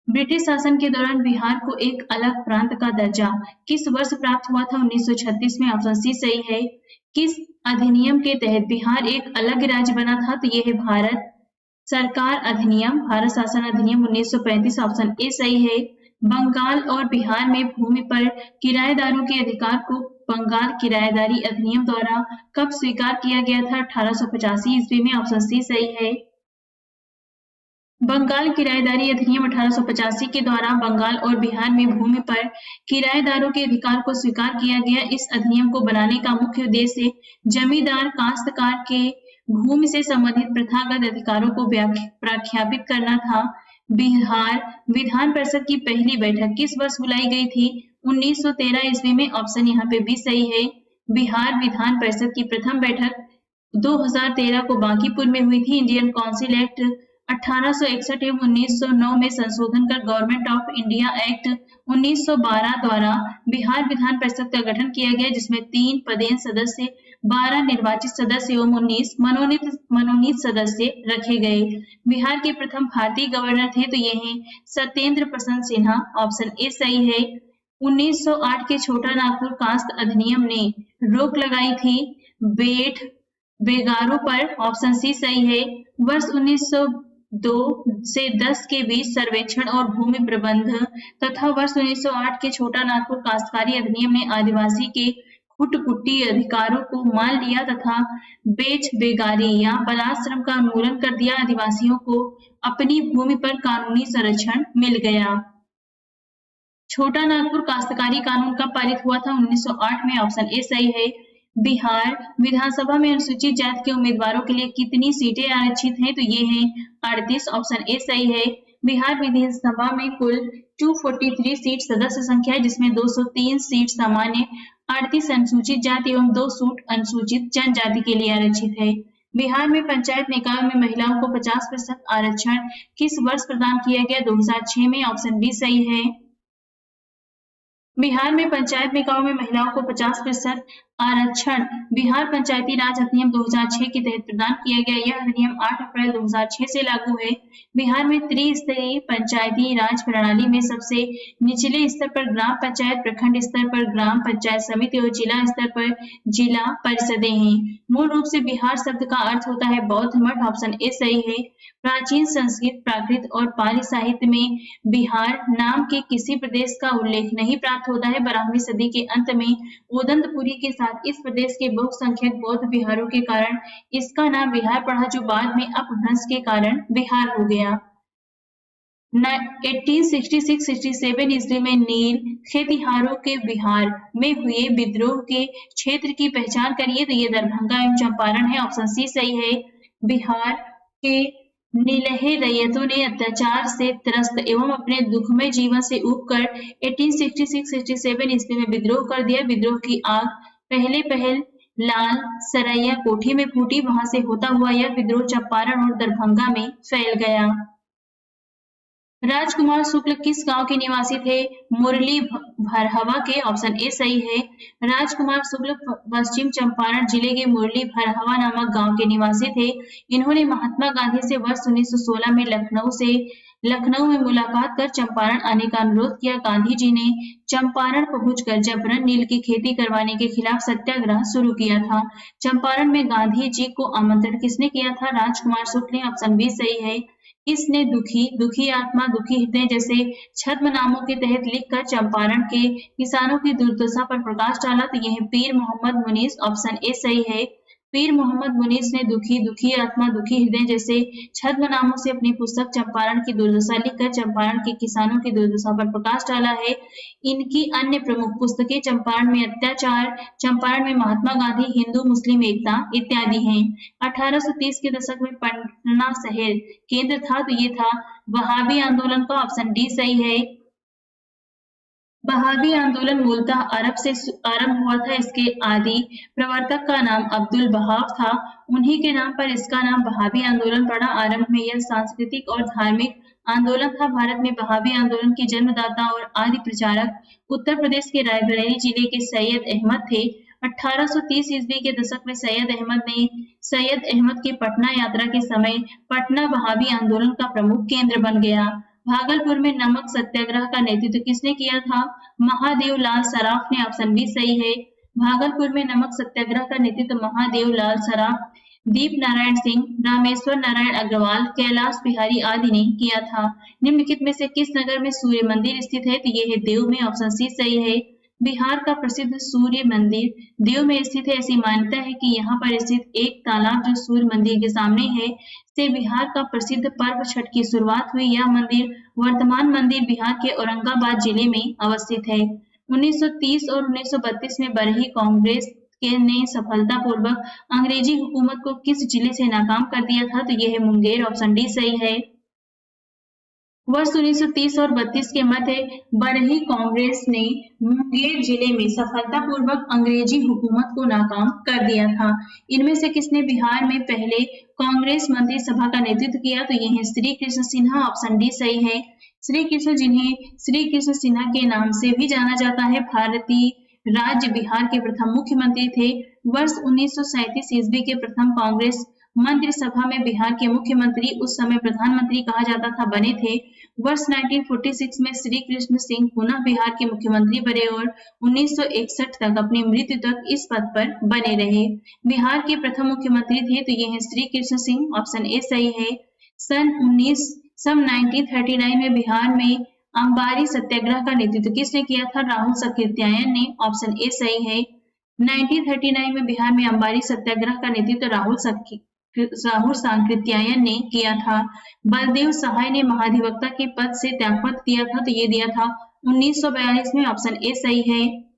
ब्रिटिश शासन के दौरान बिहार को एक अलग प्रांत का दर्जा किस वर्ष प्राप्त हुआ था? 1936 में। ऑप्शन सी सही है। किस अधिनियम के तहत बिहार एक अलग राज्य बना था? तो यह है भारत सरकार अधिनियम, भारत शासन अधिनियम 1935। ऑप्शन ए सही है। बंगाल और बिहार में भूमि पर किराएदारों के अधिकार को बंगाल किराएदारी अधिनियम द्वारा कब स्वीकार किया गया था? 1885 ईस्वी में। ऑप्शन सी सही है। बंगाल किराएदारी अधिनियम 1885 के द्वारा बंगाल और बिहार में भूमि पर किराएदारों के अधिकार को स्वीकार किया गया। इस अधिनियम को बनाने का मुख्य उद्देश्य जमींदार काश्तकार के भूमि से संबंधित प्रथागत अधिकारों को प्रख्यापित करना था। बिहार विधान परिषद की पहली बैठक किस वर्ष बुलाई गई थी? 1913 ईस्वी में। ऑप्शन यहाँ पे भी सही है। बिहार विधान परिषद की प्रथम बैठक 2013 को बांकीपुर में हुई थी। इंडियन काउंसिल एक्ट 1861 एवं 1909 में संशोधन कर गवर्नमेंट ऑफ इंडिया एक्ट 1912 द्वारा बिहार विधान परिषद का गठन किया गया, जिसमें 3 पदेन सदस्य, 12 निर्वाचित सदस्य एवं 19 मनोनीत सदस्य रखे गए। बिहार के प्रथम भारतीय गवर्नर थे तो ये हैं सत्येंद्र प्रसन्न सिन्हा। ऑप्शन ए सही है। 1908 के छोटा नागपुर कास्त अधिनियम ने रोक लगाई थी बेगारों पर। ऑप्शन सी सही है। वर्ष 1902 से 10 के बीच सर्वेक्षण और भूमि प्रबंध तथा वर्ष 1908 के छोटा नागपुर काश्तकारी अधिनियम ने आदिवासी के खुटकुटी अधिकारों को मान लिया तथा बेच बेगारी या बलात्श्रम का उन्मूलन कर दिया। आदिवासियों को अपनी भूमि पर कानूनी संरक्षण मिल गया। छोटा नागपुर काश्तकारी कानून कब पारित हुआ था? 1908 में। ऑप्शन ए सही है। बिहार विधानसभा में अनुसूचित जाति के उम्मीदवारों के लिए कितनी सीटें आरक्षित हैं? तो ये हैं 38। ऑप्शन ए सही है। बिहार विधानसभा में कुल 243 सीट सदस्य संख्या है, जिसमें 203 सीट सामान्य, 38 अनुसूचित जाति एवं 2 सीट अनुसूचित जनजाति के लिए आरक्षित है। बिहार में पंचायत निकाय में महिलाओं को 50% आरक्षण किस वर्ष प्रदान किया गया? 2006 में। ऑप्शन बी सही है। बिहार में पंचायत निकायों में महिलाओं को 50% आरक्षण बिहार पंचायती राज अधिनियम 2006 के तहत प्रदान किया गया। यह अधिनियम 8 अप्रैल 2006 से लागू है। बिहार में त्रिस्तरीय पंचायती राज प्रणाली में सबसे निचले स्तर पर ग्राम पंचायत, प्रखंड स्तर पर ग्राम पंचायत समिति और जिला स्तर पर जिला परिषदें हैं। मूल रूप से बिहार शब्द का अर्थ होता है बौद्ध मठ। ऑप्शन ए सही है। प्राचीन संस्कृत, प्राकृत और पाली साहित्य में बिहार नाम के किसी प्रदेश का उल्लेख नहीं प्राप्त होता है। 12वीं सदी के अंत में उदंतपुरी के साथ इस प्रदेश के बहुसंख्यक बौद्ध विहारों के कारण इसका नाम बिहार पड़ा, जो बाद में अपभ्रंश के कारण बिहार हो गया। 1866-67 ईस्वी में नील खेतिहारों के बिहार में हुए विद्रोह के क्षेत्र की पहचान करिए, तो ये दरभंगा एवं चंपारण है। ऑप्शन सी सही है। बिहार के नीलहे रैयतों ने अत्याचार से त्रस्त एवं अपने दुखमय जीवन से ऊबकर 1866-67 ईस्वी में विद्रोह कर दिया। विद्रोह की आग पहल लाल सरैया कोठी में फूटी। वहां से होता हुआ यह विद्रोह चंपारण और दरभंगा में फैल गया। राजकुमार शुक्ल किस गांव के निवासी थे? मुरली भरहवा के। ऑप्शन ए सही है। राजकुमार शुक्ल पश्चिम चंपारण जिले के मुरली भरहवा नामक गांव के निवासी थे। इन्होंने महात्मा गांधी से वर्ष 1916 में लखनऊ में मुलाकात कर चंपारण आने का अनुरोध किया। गांधी जी ने चंपारण पहुंचकर जबरन नील की खेती करवाने के खिलाफ सत्याग्रह शुरू किया था। चंपारण में गांधी जी को आमंत्रण किसने किया था? राजकुमार शुक्ल ने। ऑप्शन बी सही है। इसने दुखी आत्मा, दुखी हृदय जैसे छद्म नामों के तहत लिखकर चंपारण के किसानों की दुर्दशा पर प्रकाश डाला, तो यह पीर मोहम्मद मुनीस। ऑप्शन ए सही है। पीर मोहम्मद मुनीस ने दुखी आत्मा, दुखी हृदय जैसे छद्म नामों से अपनी पुस्तक चंपारण की दुर्दशा लिखकर चंपारण के किसानों की दुर्दशा पर प्रकाश डाला है। इनकी अन्य प्रमुख पुस्तकें चंपारण में अत्याचार, चंपारण में महात्मा गांधी, हिंदू मुस्लिम एकता इत्यादि हैं। 1830 के दशक में पटना शहर केंद्र था, तो ये था वहाबी आंदोलन का। ऑप्शन डी सही है। वहाबी आंदोलन मूलतः अरब से आरंभ हुआ था। इसके आदि प्रवर्तक का नाम अब्दुल वहाब था। उन्हीं के नाम पर इसका नाम वहाबी आंदोलन पड़ा। आरंभ में यह सांस्कृतिक और धार्मिक आंदोलन था। भारत में वहाबी आंदोलन के जन्मदाता और आदि प्रचारक उत्तर प्रदेश के रायबरेली जिले के सैयद अहमद थे। 1830 ईस्वी के दशक में सैयद अहमद की पटना यात्रा के समय पटना वहाबी आंदोलन का प्रमुख केंद्र बन गया। भागलपुर में नमक सत्याग्रह का नेतृत्व किसने किया था? महादेव लाल सराफ ने। ऑप्शन बी सही है। भागलपुर में नमक सत्याग्रह का नेतृत्व महादेव लाल सराफ, दीप नारायण सिंह, रामेश्वर नारायण अग्रवाल, कैलाश बिहारी आदि ने किया था। निम्नलिखित में से किस नगर में सूर्य मंदिर स्थित है? तो ये है देव में। ऑप्शन सी सही है। बिहार का प्रसिद्ध सूर्य मंदिर देव में स्थित है। ऐसी मान्यता है कि यहाँ पर स्थित एक तालाब जो सूर्य मंदिर के सामने है से बिहार का प्रसिद्ध पर्व छठ की शुरुआत हुई। यह मंदिर वर्तमान मंदिर बिहार के औरंगाबाद जिले में अवस्थित है। 1930 और 1932 में बरही कांग्रेस ने सफलतापूर्वक अंग्रेजी हुकूमत को किस जिले से नाकाम कर दिया था? तो यह है मुंगेर। ऑप्शन डी सही है। वर्ष 1930 और 32 के मध्य बरही कांग्रेस ने मुंगेर जिले में सफलतापूर्वक अंग्रेजी हुकूमत को नाकाम कर दिया था। इनमें से किसने बिहार में पहले कांग्रेस मंत्री सभा का नेतृत्व किया? तो ये है श्री कृष्ण सिन्हा। ऑप्शन डी सही है। श्री कृष्ण, जिन्हें श्री कृष्ण सिन्हा के नाम से भी जाना जाता है, भारतीय राज्य बिहार के प्रथम मुख्यमंत्री थे। वर्ष 1937 ईस्वी के प्रथम कांग्रेस मंत्रिसभा में बिहार के मुख्यमंत्री, उस समय प्रधानमंत्री कहा जाता था, बने थे। वर्ष 1946 में श्री कृष्ण सिंह पुनः बिहार के मुख्यमंत्री बने और 1961 तक अपनी मृत्यु तक इस पद पर बने रहे। बिहार के प्रथम मुख्यमंत्री थे, तो ये है श्री कृष्ण सिंह। ऑप्शन ए सही है। सन 1939 में बिहार में अंबारी सत्याग्रह का नेतृत्व किसने किया था? राहुल साकृत्यायन ने। ऑप्शन ए सही है। 1939 में बिहार में अंबारी सत्याग्रह का नेतृत्व राहुल सांकृत्यायन ने किया था। बलदेव सहाय ने महाधिवक्ता के पद से त्यागपत्र दिया था, तो ये दिया था 1942 में। ऑप्शन ए सही है।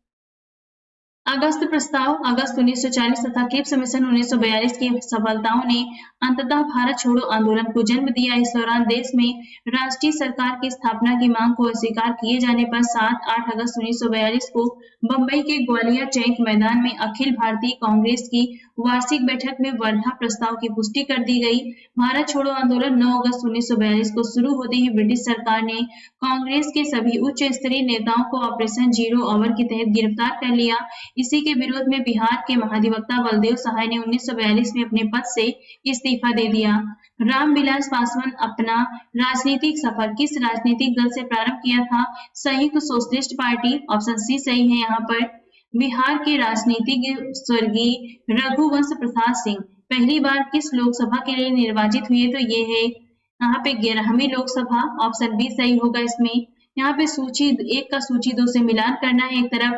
अगस्त प्रस्ताव अगस्त 1940 तथा क्रिप्स मिशन 1942 की सफलताओं ने अंततः भारत छोड़ो आंदोलन को जन्म दिया। इस दौरान देश में राष्ट्रीय सरकार की स्थापना की मांग को अस्वीकार किए जाने पर 7-8 अगस्त 1942 को बंबई के ग्वालियर चैंक मैदान में अखिल भारतीय कांग्रेस की वार्षिक बैठक में वर्धा प्रस्ताव की पुष्टि कर दी गई। भारत छोड़ो आंदोलन 9 अगस्त 1942 को शुरू होते ही ब्रिटिश सरकार ने कांग्रेस के सभी उच्च स्तरीय नेताओं को ऑपरेशन जीरो आवर के तहत गिरफ्तार कर लिया। इसी के विरोध में बिहार के महाधिवक्ता बलदेव सहाय ने 1942 में अपने पद से इस्तीफा दे दिया। रामविलास पासवान अपना राजनीतिक सफर किस राजनीतिक दल से प्रारंभ किया था? संयुक्त सोशलिस्ट पार्टी, ऑप्शन सी सही है यहाँ पर। बिहार के राजनीतिज्ञ स्वर्गीय रघुवंश प्रसाद सिंह पहली बार किस लोकसभा के लिए निर्वाचित हुए? तो ये है यहाँ पे 11वीं लोकसभा, ऑप्शन बी सही होगा इसमें। यहाँ पे सूची 1 का सूची 2 से मिलान करना है। एक तरफ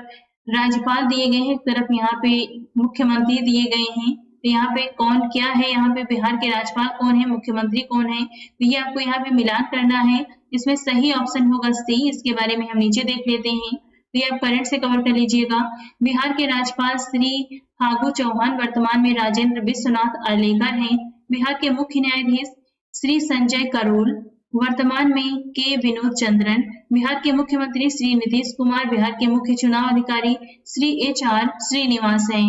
राज्यपाल दिए गए हैं, एक तरफ यहाँ पे मुख्यमंत्री दिए गए हैं। तो यहाँ पे कौन क्या है, यहाँ पे बिहार के राज्यपाल कौन है, मुख्यमंत्री कौन है, तो ये आपको यहाँ पे मिलान करना है। इसमें सही ऑप्शन होगा सी। इसके बारे में हम नीचे देख लेते हैं, तो ये आप करंट से कवर कर लीजिएगा। बिहार के राज्यपाल श्री फागू चौहान वर्तमान में राजेंद्र विश्वनाथ अर्लेकर हैं। बिहार के मुख्य न्यायाधीश श्री संजय करोल वर्तमान में के विनोद चंद्रन। बिहार के मुख्यमंत्री श्री नीतीश कुमार। बिहार के मुख्य चुनाव अधिकारी श्री HR श्रीनिवास हैं।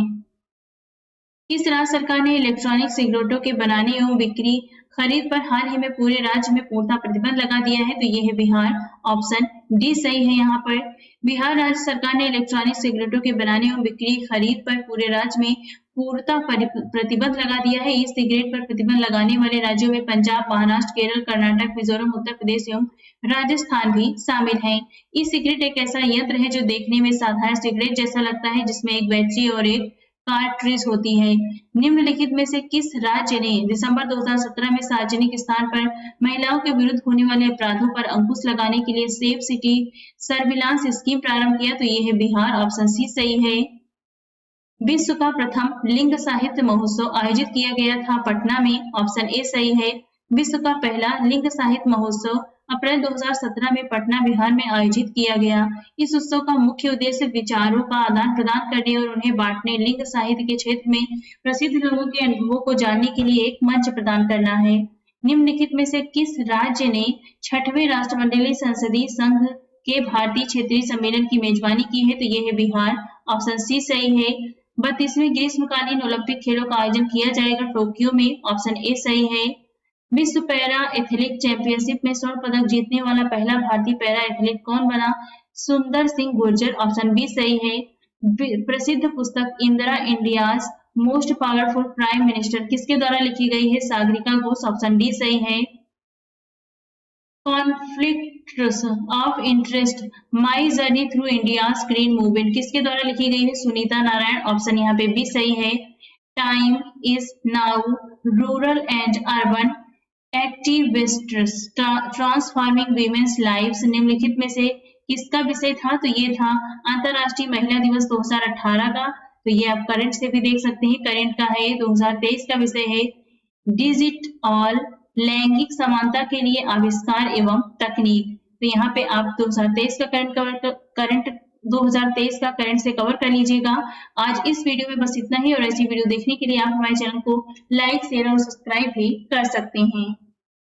किस राज्य सरकार ने इलेक्ट्रॉनिक सिगरेटों के बनाने एवं बिक्री खरीद पर हाल ही में पूरे राज्य में पूर्णतः प्रतिबंध लगा दिया है? तो ये है बिहार, ऑप्शन डी सही है यहाँ पर। बिहार राज्य सरकार ने इलेक्ट्रॉनिक सिगरेटों के बनाने एवं बिक्री खरीद पर पूरे राज्य में पूर्णतः प्रतिबंध लगा दिया है। ई सिगरेट पर प्रतिबंध लगाने वाले राज्यों में पंजाब, महाराष्ट्र, केरल, कर्नाटक, मिजोरम, उत्तर प्रदेश एवं राजस्थान भी शामिल हैं। ई सिगरेट एक ऐसा यंत्र है जो देखने में साधारण सिगरेट जैसा लगता है, जिसमें एक बैटरी और एक कार्ट्रिज होती है। निम्नलिखित में से किस राज्य ने दिसंबर 2017 में सार्वजनिक स्थान पर महिलाओं के विरुद्ध होने वाले अपराधों पर अंकुश लगाने के लिए सेफ सिटी सर्विलांस स्कीम प्रारंभ किया? तो ये है बिहार, ऑप्शन सी सही है। विश्व का प्रथम लिंग साहित्य महोत्सव आयोजित किया गया था पटना में, ऑप्शन ए सही है। विश्व का पहला लिंग साहित्य महोत्सव अप्रैल 2017 में पटना बिहार में आयोजित किया गया। इस उत्सव का मुख्य उद्देश्य विचारों का आदान प्रदान करने और उन्हें बांटने, लिंग साहित्य के क्षेत्र में प्रसिद्ध लोगों के अनुभवों को जानने के लिए एक मंच प्रदान करना है। निम्नलिखित में से किस राज्य ने 6वें राष्ट्रमंडलीय संसदीय संघ के भारतीय क्षेत्रीय सम्मेलन की मेजबानी की है? तो ये है बिहार, ऑप्शन सी सही है। 32वें ग्रीष्मकालीन ओलंपिक खेलों का आयोजन किया जाएगा टोक्यो में, ऑप्शन ए सही है। विश्व पैरा एथलेटिक चैंपियनशिप में स्वर्ण पदक जीतने वाला पहला भारतीय पैरा एथलीट कौन बना? सुंदर सिंह गुर्जर, ऑप्शन बी सही है। प्रसिद्ध पुस्तक Indira India's most powerful prime minister किसके द्वारा लिखी गई है? सागरिका घोष, ऑप्शन डी सही है। Conflicts of interest my journey through India green movement किसके द्वारा लिखी गई है? सुनीता नारायण, ऑप्शन यहाँ पे बी सही है। Time is now, rural and urban activists transforming women's lives निम्नलिखित में से किसका विषय था? तो ये था अंतरराष्ट्रीय महिला दिवस 2018 का। तो ये आप करंट से भी देख सकते हैं, करंट का है 2023 का विषय है डिजिटल लैंगिक समानता के लिए आविष्कार एवं तकनीक। तो यहाँ पे आप 2023 का करंट 2023 का करंट से कवर कर लीजिएगा। आज इस वीडियो में बस इतना ही, और ऐसी वीडियो देखने के लिए आप हमारे चैनल को लाइक, शेयर और सब्सक्राइब भी कर सकते हैं।